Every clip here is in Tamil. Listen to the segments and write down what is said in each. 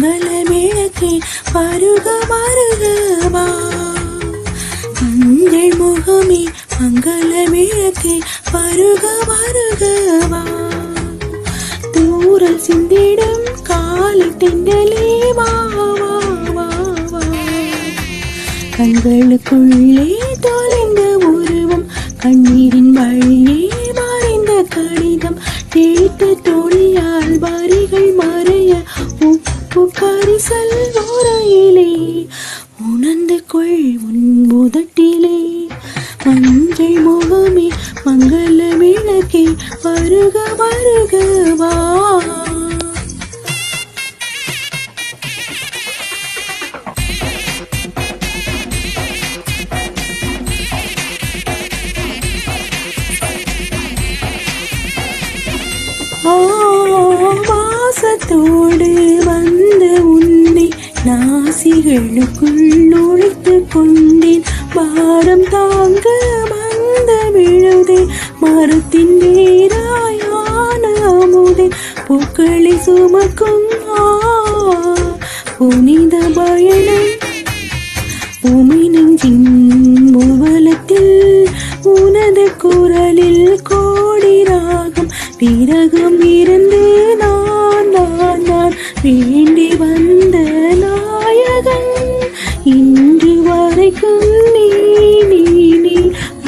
மங்கள விளக்கே வருக வருகவா. மஞ்சள் முகமே மங்கள விளக்கே வருக வருகவா. தூரல் சிந்திடும் காலை தென்றலே வா வா வா வா. கண்களுக்குள்ளே தொலைந்த உருவம் கண்ணீரின் வழியே மறைந்த கடிதம் தேய்த்த தோழியால் வரிகள் மறைய உப்பு கரிசல் ஓரையிலே உணர்ந்து கொள் உன் முதட்டிலே. மஞ்சள் முகமே மங்கள விளக்கே வருக வருகவா. வாசத்தோடு வந்த உன்னை நாசிகளுக்குள் நுழைத்து கொண்டேன். பாரம் தாங்க வந்த விழுதே மரத்தின் வேராயான அமுதே. பூக்களை சுமக்கும் புனித பயணம் பூமி நெஞ்சின் ஊர்வலத்தில் உனது குரலில் கோடி ராகம் பிறகும் இருந்து நான் நான் நான் வேண்டி வந்த நாயகன். இன்று வரைக்கும் நீ நீ நீ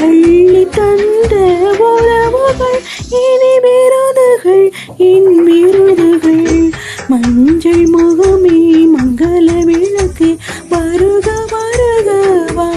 அள்ளி தந்த உறவுகள் இனி விருதுகள் என் விருதுகள். மஞ்சள் முகமே மங்கள விளக்கு வருக வருகவா.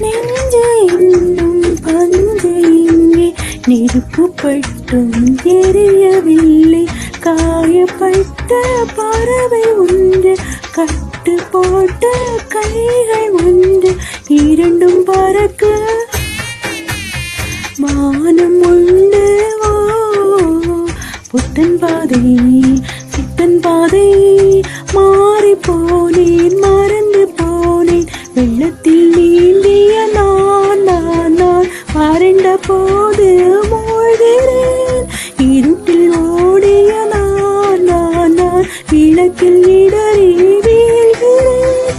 நெஞ்சு இன்னும் பஞ்சு இங்கே நெருப்பு பட்டும் எரியவில்லை. காயப்பட்ட பறவை ஒன்று கட்டு போட்ட கைகள் ஒன்று இரண்டும் பறக்க வானம் உண்டு. புத்தன் பாதை சித்தன் பாதை மாறி போனேன் மறந்து போனேன். வெள்ளத்தில் நீந்திய நான் நான் நான் வறண்ட போது மூழ்கிறேன். இருட்டில் ஓடிய நான் நான் நான் விளக்கில் இடறி வீழ்கிறேன்.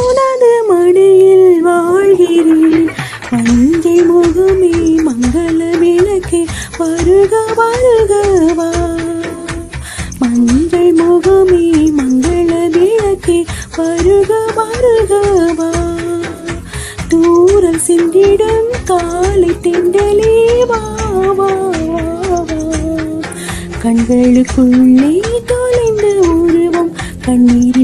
உனது மடியில் வாழ்கிறேன். மஞ்சள் முகமே மங்கள விளக்கே வருக வருகவா. மஞ்சள் முகமே மங்கள விளக்கே வருக வருகவா. தூரல் சிந்திடும் காலை தென்றலே வா வா வா. கண்களுக்குள்ளே தொலைந்த உருவம் கண்ணீர்